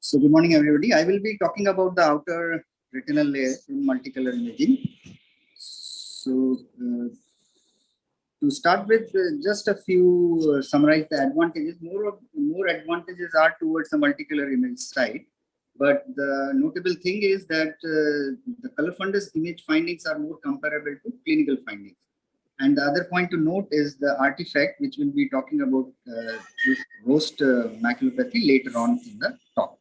So good morning, everybody. I will be talking about the outer retinal layer in multicolor imaging. So to start with, just a few summarize the advantages. More advantages are towards the multicolor image side. But the notable thing is that the color fundus image findings are more comparable to clinical findings. And the other point to note is the artifact, which we'll be talking about this host maculopathy later on in the talk.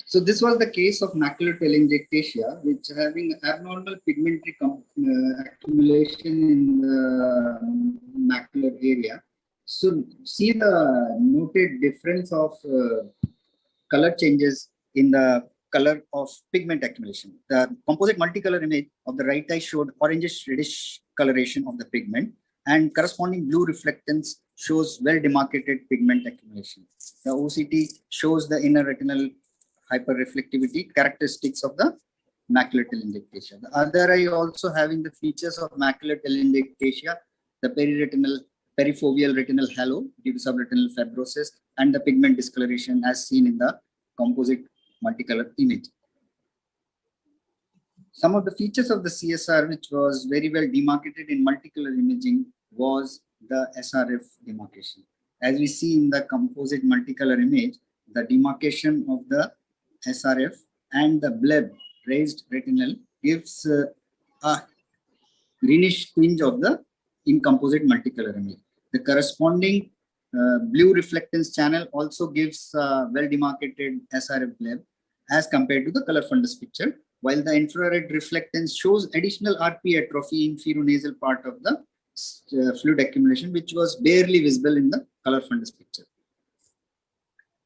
So this was the case of macular telangiectasia, which having abnormal pigmentary accumulation in the macular area. So see the noted difference of color changes in the color of pigment accumulation. The composite multicolor image of the right eye showed orangish reddish coloration of the pigment, and corresponding blue reflectance shows well demarcated pigment accumulation. The OCT shows the inner retinal hyperreflectivity characteristics of the macular telangiectasia. The other eye also having the features of macular telangiectasia, the perifoveal retinal halo due to subretinal fibrosis, and the pigment discoloration as seen in the composite multicolor image. Some of the features of the CSR which was very well demarcated in multicolor imaging was the SRF demarcation. As we see in the composite multicolor image, the demarcation of the SRF and the bleb raised retinal gives a greenish tinge of the in composite multicolor image. The corresponding blue reflectance channel also gives well demarcated SRF bleb as compared to the color fundus picture, while the infrared reflectance shows additional RP atrophy in pheronasal part of the fluid accumulation, which was barely visible in the color fundus picture.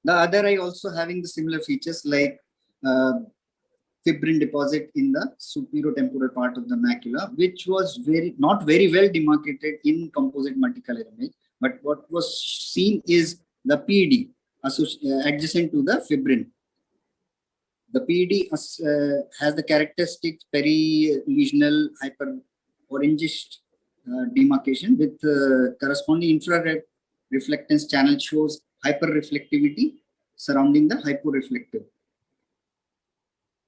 The other eye also having the similar features like fibrin deposit in the superiotemporal part of the macula, which was not very well demarcated in composite multicolor image. But what was seen is the PED adjacent to the fibrin. The PED has the characteristic peri-lesional hyper orangish demarcation with corresponding infrared reflectance channel shows hyperreflectivity surrounding the hyporeflective.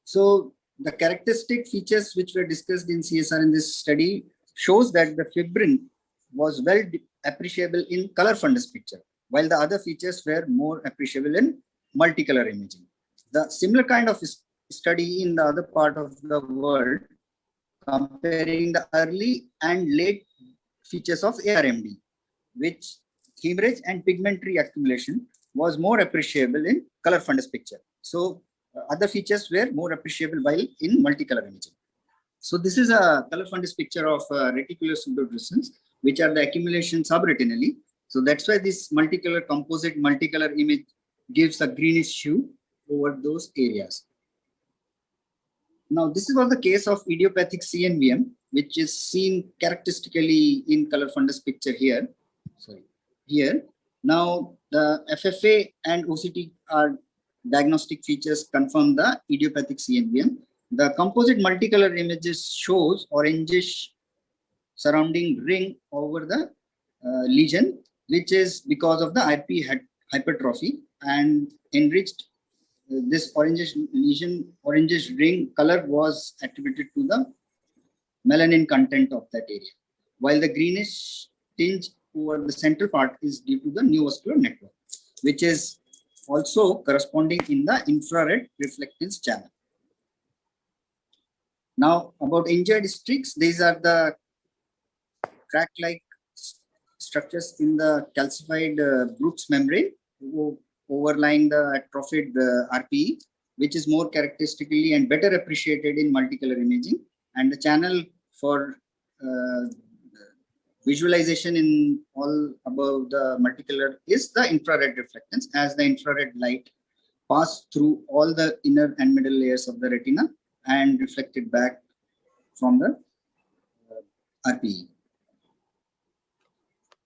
So the characteristic features which were discussed in CSR in this study shows that the fibrin was well appreciable in color fundus picture, while the other features were more appreciable in multicolor imaging. The similar kind of study in the other part of the world comparing the early and late features of ARMD, which hemorrhage and pigmentary accumulation was more appreciable in color fundus picture. So other features were more appreciable while in multicolor imaging. So this is a color fundus picture of reticular pseudodrusense, which are the accumulation subretinally. So that's why this composite multicolor image gives a greenish hue over those areas. Now, this is all the case of idiopathic CNVM, which is seen characteristically in color fundus picture here. Sorry, here. Now, the FFA and OCT are diagnostic features confirm the idiopathic CNVM. The composite multicolor images shows orangish surrounding ring over the lesion, which is because of the RP hypertrophy, and enriched this orangish lesion, orangish ring color was attributed to the melanin content of that area, while the greenish tinge over the central part is due to the neovascular network, which is also corresponding in the infrared reflectance channel. Now, about injured streaks, these are the crack-like structures in the calcified Bruch's membrane overlying the atrophied RPE, which is more characteristically and better appreciated in multicolor imaging. And the channel for visualization in all above the multicolor is the infrared reflectance, as the infrared light pass through all the inner and middle layers of the retina and reflected back from the RPE.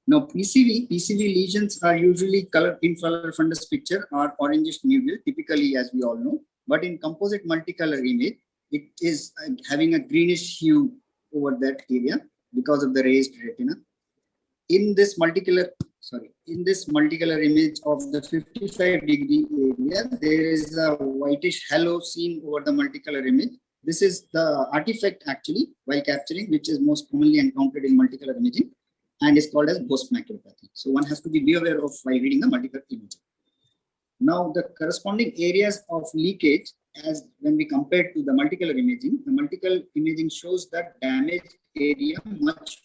Now, PCV lesions are usually colored in color fundus picture or orangish nubule, typically, as we all know. But in composite multicolor image, it is having a greenish hue over that area because of the raised retina. In this multicolor sorry, in this multicolor image of the 55-degree area, there is a whitish halo seen over the multicolor image. This is the artifact actually while capturing, which is most commonly encountered in multicolor imaging and is called as ghost maculopathy. So one has to be aware of while reading the multicolor image. Now the corresponding areas of leakage, as when we compare to the multicolor imaging, the multicolor imaging shows that damaged area much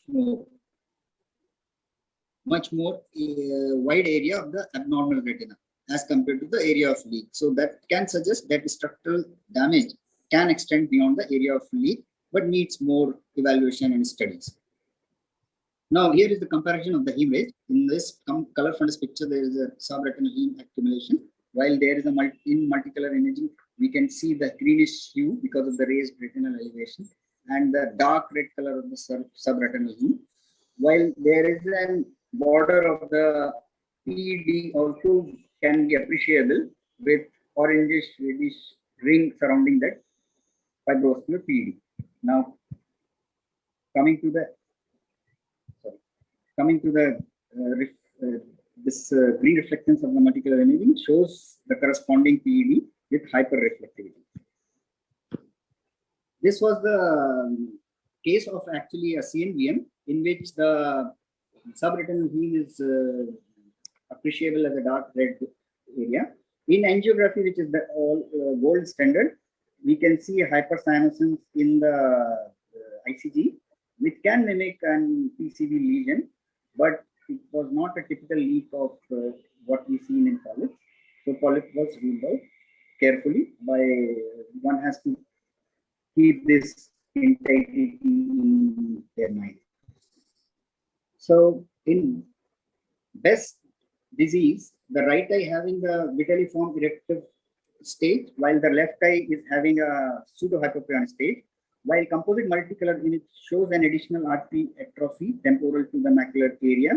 more wide area of the abnormal retina as compared to the area of leak. So that can suggest that structural damage can extend beyond the area of leak, but needs more evaluation and studies. Now here is the comparison of the image. In this color fundus picture, there is a subretinal heme accumulation, while there is a multicolor imaging, we can see the greenish hue because of the raised retinal elevation and the dark red color of the subretinal heme, while there is an border of the PED also can be appreciable with orangish reddish ring surrounding that fibroscular PED. Now coming to the this green reflectance of the multicolor imaging shows the corresponding PED with hyperreflectivity. This was the case of actually a CNVM in which the subretinal heme is appreciable as a dark red area. In angiography, which is the gold standard, we can see hypercyanosis in the ICG, which can mimic an PCV lesion, but it was not a typical leak of what we see in polyps. So polyp was ruled out carefully by one has to keep this integrity in their mind. So in Best disease, the right eye having the vitelliform erective state, while the left eye is having a pseudo-hypopyon state, while composite multicolor image shows an additional artery atrophy temporal to the macular area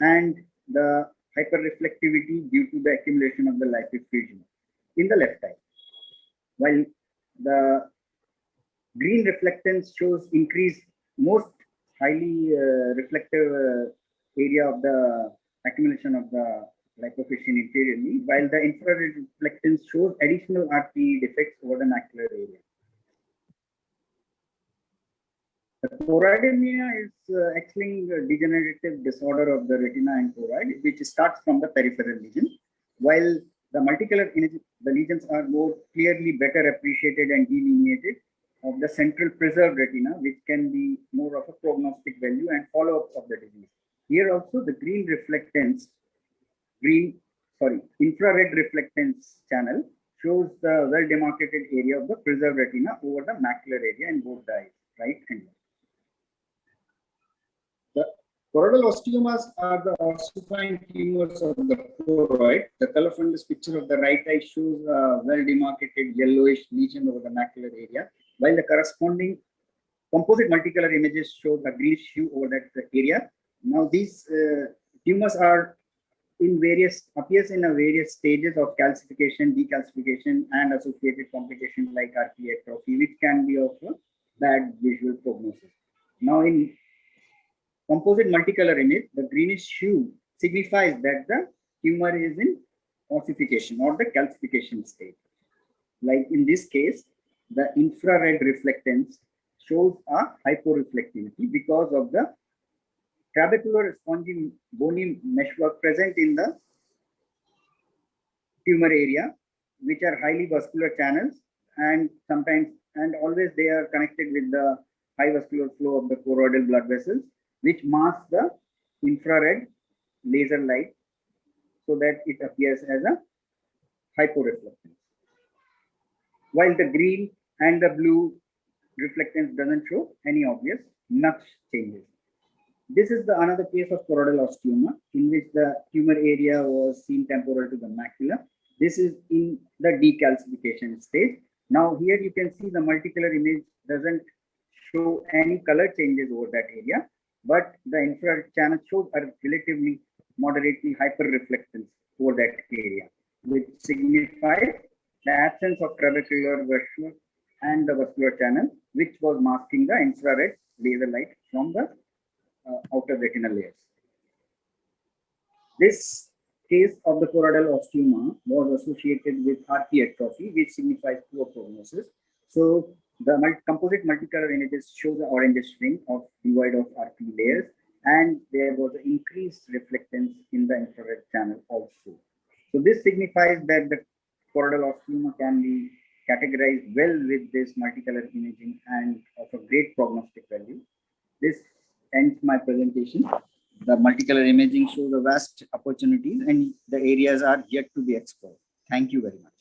and the hyperreflectivity due to the accumulation of the lipid fusion in the left eye, while the green reflectance shows increased most highly reflective area of the accumulation of the lipofuscin interiorly, while the infrared reflectance shows additional RPE defects over the macular area. The choroidemia is X-linked degenerative disorder of the retina and choroid, which starts from the peripheral lesion, while the multicolor image, the lesions are more clearly better appreciated and delineated of the central preserved retina, which can be more of a prognostic value and follow-up of the disease. Here also the green reflectance, infrared reflectance channel shows the well-demarcated area of the preserved retina over the macular area in both the eyes, right and left. The choroidal osteomas are the ossifying tumors of the choroid. The color from this picture of the right eye shows a well-demarcated yellowish lesion over the macular area, while the corresponding composite multicolor images show the greenish hue over that area. Now these tumors are appears in various stages of calcification, decalcification, and associated complications like RPE atrophy, which can be of a bad visual prognosis. Now in composite multicolor image, the greenish hue signifies that the tumor is in ossification or the calcification state. Like in this case, the infrared reflectance shows a hyporeflectivity because of the trabecular spongy bony meshwork present in the tumor area, which are highly vascular channels, and sometimes and always they are connected with the high vascular flow of the choroidal blood vessels, which mask the infrared laser light so that it appears as a hyporeflectance. While the green and the blue reflectance doesn't show any obvious nux changes. This is the another case of choroidal osteoma in which the tumor area was seen temporal to the macula. This is in the decalcification stage. Now here you can see the multicolor image doesn't show any color changes over that area, but the infrared channel shows a relatively moderately hyperreflectance over that area, which signifies the absence of trabecular vascular and the vascular channel, which was masking the infrared laser light from the outer retinal layers. This case of the choroidal osteoma was associated with RP atrophy, which signifies poor prognosis. So the composite multicolor images show the orangish ring of devoid of RP layers, and there was an increased reflectance in the infrared channel also. So this signifies that the choroidal osteoma can be categorized well with this multicolor imaging and of a great prognostic value. This ends my presentation. The multicolor imaging shows a vast opportunities and the areas are yet to be explored. Thank you very much.